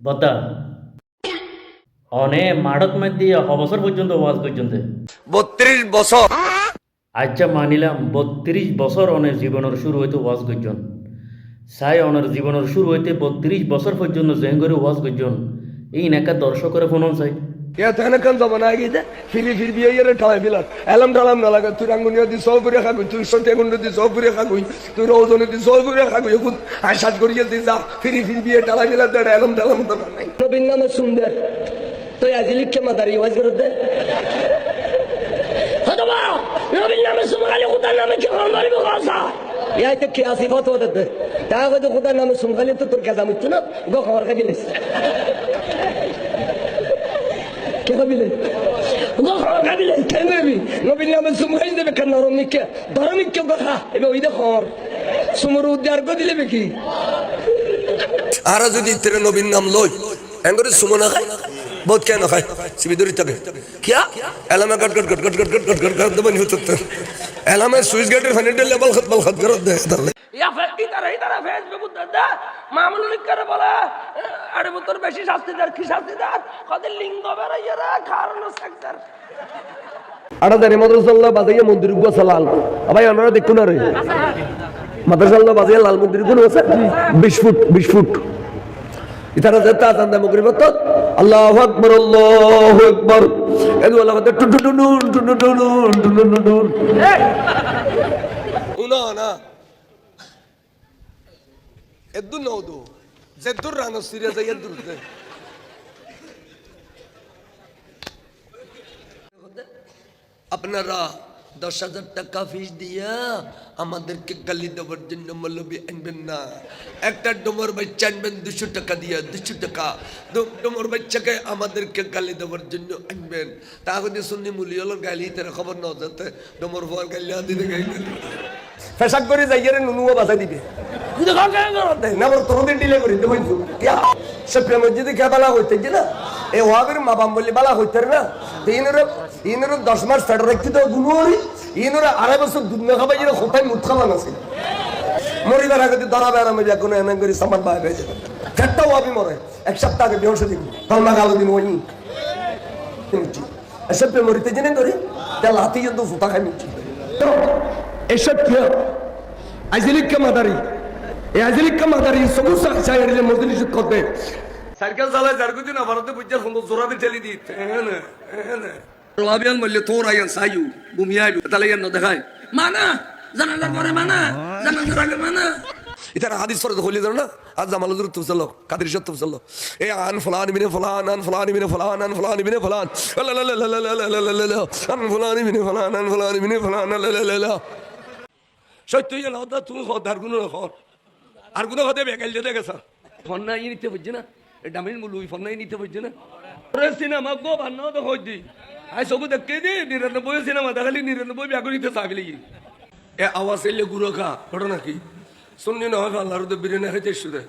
বতা অনে মাড়ত মধ্যে অবসর পর্যন্ত ওয়াজ পর্যন্ত 32 বছর। আচ্ছা মানিলাম 32 বছর অনের জীবনের শুরু হইতে ওয়াজ করজন সাই অনের জীবনের শুরু হইতে 32 বছর পর্যন্ত জেঙ্গরে ওয়াজ করজন এই নাকা দর্শকের ফোন চাই Ya tane kan zaman ay gide. Fili bir yere talay bilar. Elam talam na laga tu rangunya di sobure khagu tu sonte gundu di sobure khagu tu rozone di sobure khagu yekut aşat koriye di za fili bir yere talay bilar da elam talam da nay. নবীর নামে সুন্দর তো আজিলিক কে মাদারি ওয়াজ করতে হতবা নবীর নামে সুমগালি খুদার নামে কি হমারি বগাসা ইয়াই তো কি আসি ফটো দতে তা কত খুদার নামে সুমগালি তো তোর কাজা মিত্তু না গো খবর কাবিলে কে কাবিলে গো খবর কাবিলে কেন দেবি নবীর নামে সুমগালি দেবে কেন রমিকে ধর্মিক কে কথা এবে ওই দেখো সুমর উদ্ধার করে দিলে কি Ara যদি তেরে নবীর নাম লই এঙ্গরে সুমনা খায় বহুত কেন খায় সিবিদরি তবে কিয়া এলামে গট গট গট গট গট গট গট গট গট দবনি হতো এলামে সুইচ গেটের ফানেটের লেভেল খত করত দে তাহলে ইয়া ইতারা ফেসবুক দাদা মামুল লিখরে বলা আরে তোর বেশি শাস্তিদার কি শাস্তিদার কত লিঙ্গ বেরাইরা কারণ সেক্টর আড়া জানি মাদ্রাসাল্লাহ বাজাইয়া মন্দির গো সালাল ভাই আমরা দেখুন না রে মাদ্রাসাল্লাহ বাজাইয়া লাল মন্দির কোন আছে 20 ফুট ইতারা যেটা আজান মগরিবত আল্লাহু আকবার এদু আল্লাহ টুন টুন টুন টুন টুন টুন টুন উনা না এদু নওদু জেদুর রানো সিরিয়া যাইয়া দুরতে আপনারা 10,000 টাকা ফিস দিয়া আমাদেরকে গালি দেওয়ার জন্য মৌলবি আনবেন না একটা ডোমর বাচ্চা আনবেন 200 টাকা দিয়া 200 টাকা ডোমর বাচ্চাকে আমাদেরকে গালি দেওয়ার জন্য আনবেন তাহলে শুনি মুলিয়লর গালি তার খবর না যাতে ডোমর ভর গালি দিতে গাইলে ফেসাক করে যাইয়ারে নুনুও বাঁচাই দিবে কিন্তু কাম কেন করতে না বড় তোরদের ডিলে করে দেবই কিয়া সপ্রিয় মসজিদে কে বালা হইতে যে না এই ওয়াবের মা বাম বলি বালা হইতে না ইনর 10 মাস ফেড রাখতে তো গুনুরি ইনর 2.5 বছর দুধ না খাবাই যেন খোপাই মুখ খাওয়া না ছিল মরিবার আগে ধরা বেড়া মে কোনো এনে করে সামান পায় গেছে একটা ওয়াবি মরে এক সপ্তাহ আগে বেহস দিন তলমা গালো দিন ওই এসব মরিতে জেনে ধরে তেল হাতি কিন্তু ফুটা খাই মিছি এসব কি আজিলিক কে মাদারি এই আজিলিক কে মাদারি সমস্যা চাইলে মজলিস করতে সাইকেল চালায় যার কিছু না ভারতে বুঝার সুন্দর জোরাতে ঠেলি দিত রাবিয়ান বললে তোর আইয়ান সাইউ বুমিয়াইলু তাহলে ইয়ান দেখায় মানা জানালা পরে মানা জানালার আগে মানা ইতারা হাদিস পড়ে হলি জানো না আজ জামাল হুজুর তুসল্লাহ কাদের শত তুসল্লাহ এ আন ফুলান ইবনে ফুলান আন ফুলান ইবনে ফুলান আন ফুলান ইবনে ফুলান লা লা লা লা লা লা লা লা আন ফুলান ইবনে ফুলান আন ফুলান ইবনে ফুলান লা লা লা লা সত্যি জানো দা তুমি খদার গুণ রাখো আর গুণ হতে বেকাল যেতে গেছ ফোন না নিতে বুঝছ না ডামিন মুলুই ফোন নাই নিতে বুঝছ না ওরে সিনেমা গো বান্না তো হইদি আই সবু দেখকে দি 99 সিনেমা দেখালি 99 ব্যাগরিতে চাগলি এ আওয়াজ এলে গুরো খা ঘটনা কি শুননি না হয় আল্লাহর তো বিরিয়ানি খাইতে শুধু